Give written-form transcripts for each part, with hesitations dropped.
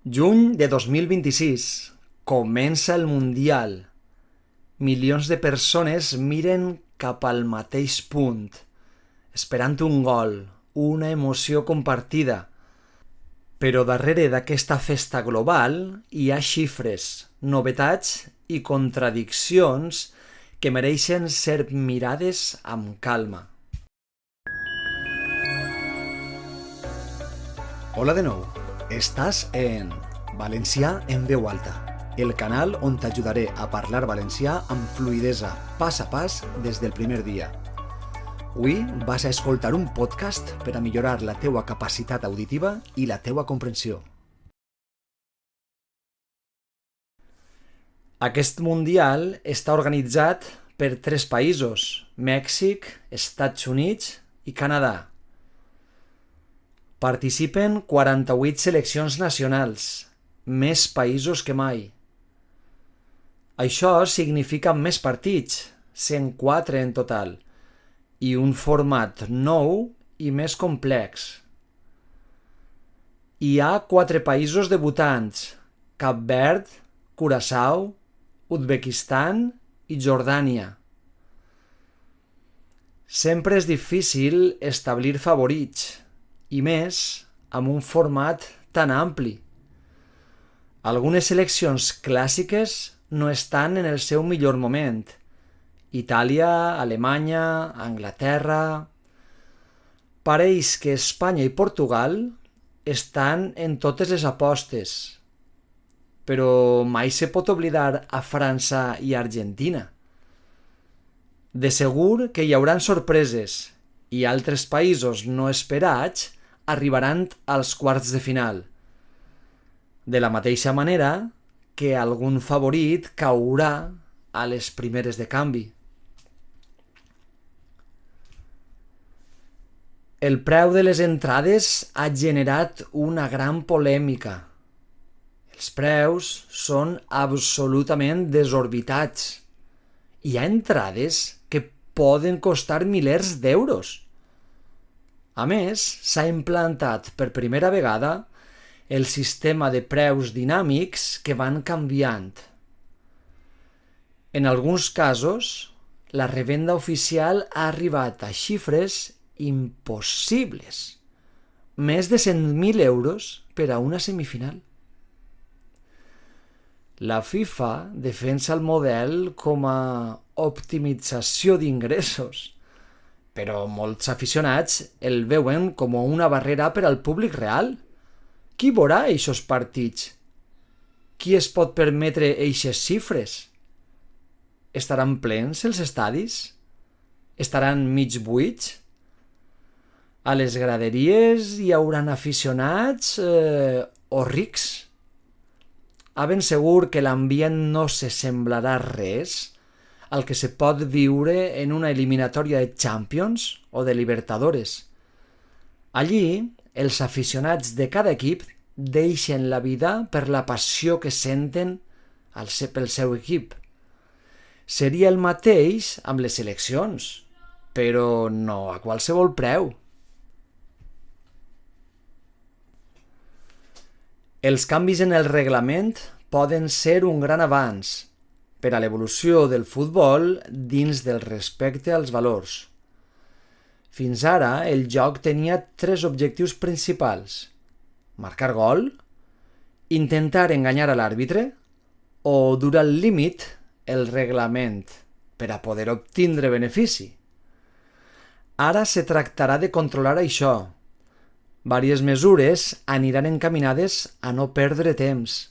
Juny de 2026. Comença el Mundial. Milions de persones miren cap al mateix punt, esperant un gol, una emoció compartida. Però darrere d'aquesta festa global hi ha xifres, novetats i contradiccions que mereixen ser mirades amb calma. Hola de nou. Estàs en Valencià en veu alta, el canal on t'ajudaré a parlar valencià amb fluïdesa, pas a pas, des del primer dia. Avui vas a escoltar un podcast per a millorar la teua capacitat auditiva i la teua comprensió. Aquest Mundial està organitzat per 3 països: Mèxic, Estats Units i Canadà. Participen 48 seleccions nacionals, més països que mai. Això significa més partits, 104 en total, i un format nou i més complex. Hi ha 4 països debutants: Cap Verd, Curaçao, Uzbekistan i Jordània. Sempre és difícil establir favorits, i més amb un format tan ampli. Algunes seleccions clàssiques no estan en el seu millor moment. Itàlia, Alemanya, Anglaterra... Pareix que Espanya i Portugal estan en totes les apostes. Però mai se pot oblidar a França i Argentina. De segur que hi hauran sorpreses i altres països no esperats arribaran als quarts de final. De la mateixa manera que algun favorit caurà a les primeres de canvi. El preu de les entrades ha generat una gran polèmica. Els preus són absolutament desorbitats. Hi ha entrades que poden costar milers d'euros. A més, s'ha implantat per primera vegada el sistema de preus dinàmics que van canviant. En alguns casos, la revenda oficial ha arribat a xifres impossibles, més de 100.000 euros per a una semifinal. La FIFA defensa el model com a optimització d'ingressos, però molts aficionats el veuen com una barrera per al públic real. Qui veurà eixos partits? Qui es pot permetre eixes xifres? Estaran plens els estadis? Estaran mig buits? A les graderies hi hauran aficionats o rics? A ben segur que l'ambient no se semblarà res al que se pot viure en una eliminatòria de Champions o de Libertadores. Allí, els aficionats de cada equip deixen la vida per la passió que senten pel seu equip. Seria el mateix amb les seleccions, però no a qualsevol preu. Els canvis en el reglament poden ser un gran avanç per a l'evolució del futbol dins del respecte als valors. Fins ara, el joc tenia 3 objectius principals: marcar gol, intentar enganyar a l'àrbitre o dur al límit el reglament per a poder obtindre benefici. Ara se tractarà de controlar això. Vàries mesures aniran encaminades a no perdre temps.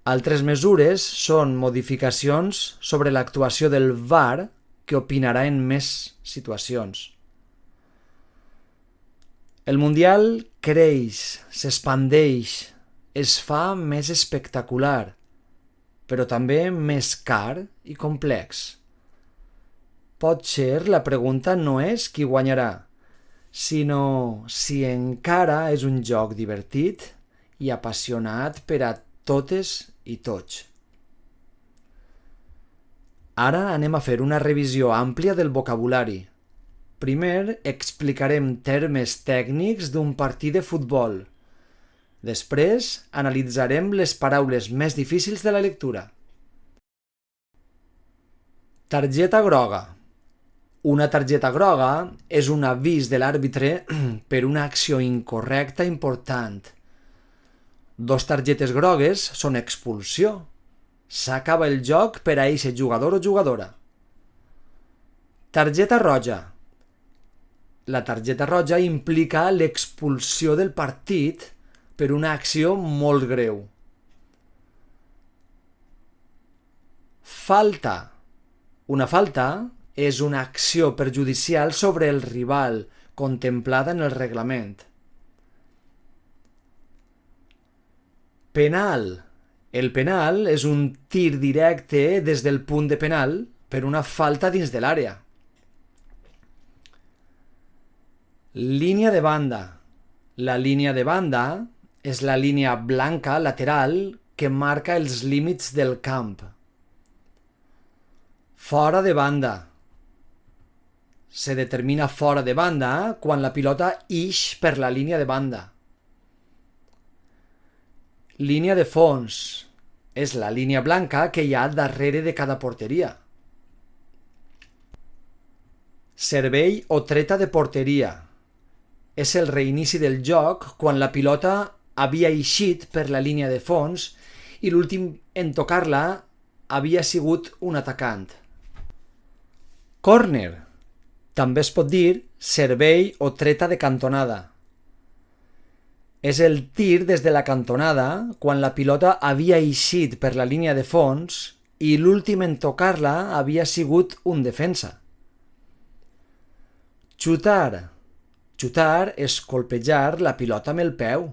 Altres mesures són modificacions sobre l'actuació del VAR, que opinarà en més situacions. El Mundial creix, s'expandeix, es fa més espectacular, però també més car i complex. Potser la pregunta no és qui guanyarà, sinó si encara és un joc divertit i apassionat per a totes i tots. Ara anem a fer una revisió àmplia del vocabulari. Primer explicarem termes tècnics d'un partit de futbol. Després analitzarem les paraules més difícils de la lectura. Targeta groga. Una targeta groga és un avís de l'àrbitre per una acció incorrecta important. 2 targetes grogues són expulsió. S'acaba el joc per a eixe jugador o jugadora. Targeta roja. La targeta roja implica l'expulsió del partit per una acció molt greu. Falta. Una falta és una acció perjudicial sobre el rival contemplada en el reglament. Penal. El penal és un tir directe des del punt de penal per una falta dins de l'àrea. Línia de banda. La línia de banda és la línia blanca lateral que marca els límits del camp. Fora de banda. Se determina fora de banda quan la pilota ix per la línia de banda. Línia de fons. És la línia blanca que hi ha darrere de cada porteria. Servei o treta de porteria. És el reinici del joc quan la pilota havia eixit per la línia de fons i l'últim en tocar-la havia sigut un atacant. Córner. També es pot dir servei o treta de cantonada. És el tir des de la cantonada quan la pilota havia eixit per la línia de fons i l'últim en tocar-la havia sigut un defensa. Xutar. Xutar és colpejar la pilota amb el peu.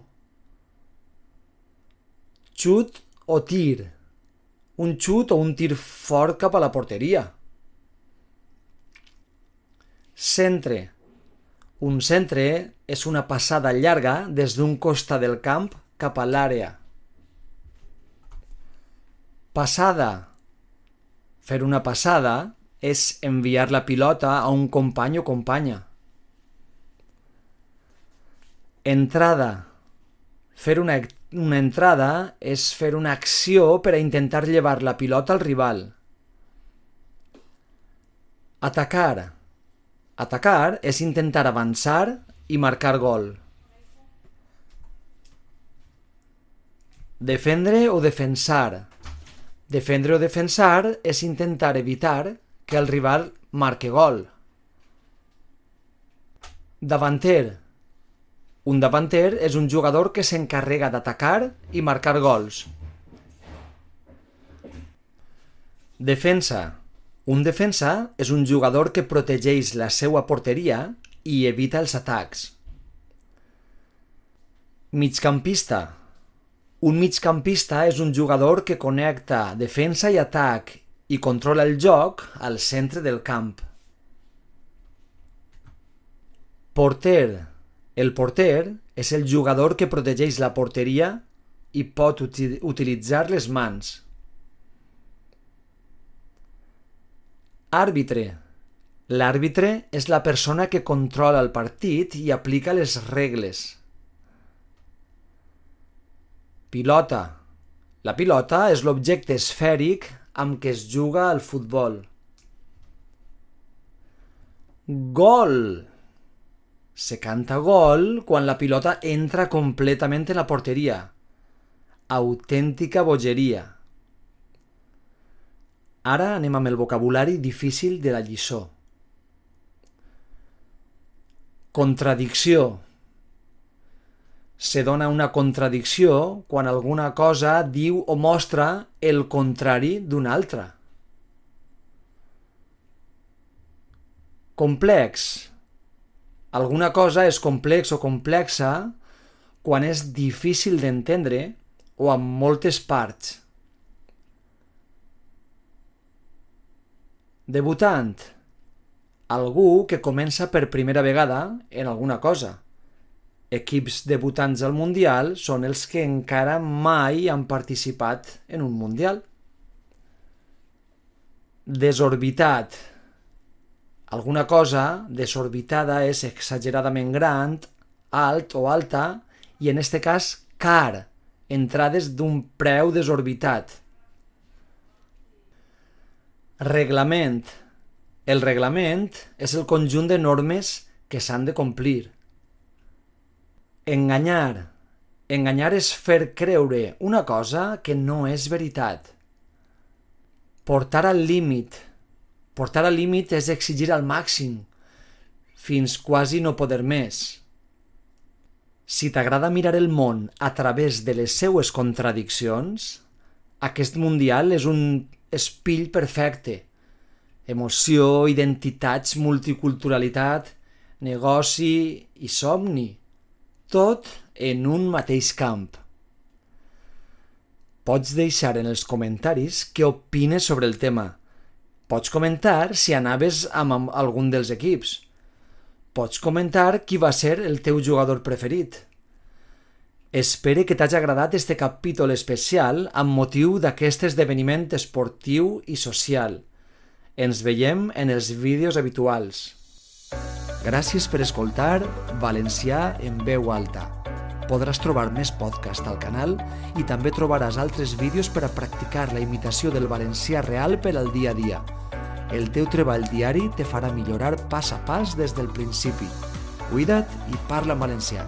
Xut o tir. Un xut o un tir fort cap a la porteria. Centre. Un centre és una passada llarga des d'un costat del camp cap a l'àrea. Passada. Fer una passada és enviar la pilota a un company o companya. Entrada. Fer una entrada és fer una acció per a intentar llevar la pilota al rival. Atacar. Atacar és intentar avançar i marcar gol. Defendre o defensar. Defendre o defensar és intentar evitar que el rival marque gol. Davanter. Un davanter és un jugador que s'encarrega d'atacar i marcar gols. Defensa. Un defensa és un jugador que protegeix la seva porteria i evita els atacs. Migcampista. Un migcampista és un jugador que connecta defensa i atac i controla el joc al centre del camp. Porter. El porter és el jugador que protegeix la porteria i pot utilitzar les mans. Àrbitre. L'àrbitre és la persona que controla el partit i aplica les regles. Pilota. La pilota és l'objecte esfèric amb què es juga al futbol. Gol. Se canta gol quan la pilota entra completament en la porteria. Autèntica bogeria. Ara anem amb el vocabulari difícil de la lliçó. Contradicció. Se dona una contradicció quan alguna cosa diu o mostra el contrari d'una altra. Complex. Alguna cosa és complex o complexa quan és difícil d'entendre o amb moltes parts. Debutant. Algú que comença per primera vegada en alguna cosa. Equips debutants al Mundial són els que encara mai han participat en un Mundial. Desorbitat. Alguna cosa desorbitada és exageradament gran, alt o alta, i en este cas car, entrades d'un preu desorbitat. Reglament. El reglament és el conjunt de normes que s'han de complir. Enganyar. Enganyar és fer creure una cosa que no és veritat. Portar al límit. Portar al límit és exigir al màxim, fins quasi no poder més. Si t'agrada mirar el món a través de les seues contradiccions, aquest mundial és un espill perfecte. Emoció, identitats, multiculturalitat, negoci i somni. Tot en un mateix camp. Pots deixar en els comentaris què opines sobre el tema. Pots comentar si anaves amb algun dels equips. Pots comentar qui va ser el teu jugador preferit. Espero que t'hagi agradat este capítol especial amb motiu d'aquest esdeveniment esportiu i social. Ens veiem en els vídeos habituals. Gràcies per escoltar Valencià en veu alta. Podràs trobar més podcast al canal i també trobaràs altres vídeos per a practicar la imitació del valencià real per al dia a dia. El teu treball diari te farà millorar pas a pas des del principi. Cuida't i parla en valencià.